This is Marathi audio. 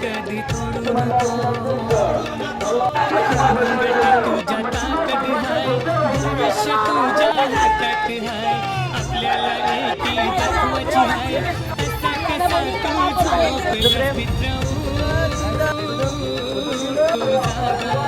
कधी तोडू नको तुझ्या ताकद हाय भविष्य तुझ्या हातात हाय आपल्याला एकी दाखवायची हाय असा कसा तू झोपेल मित्र तुझा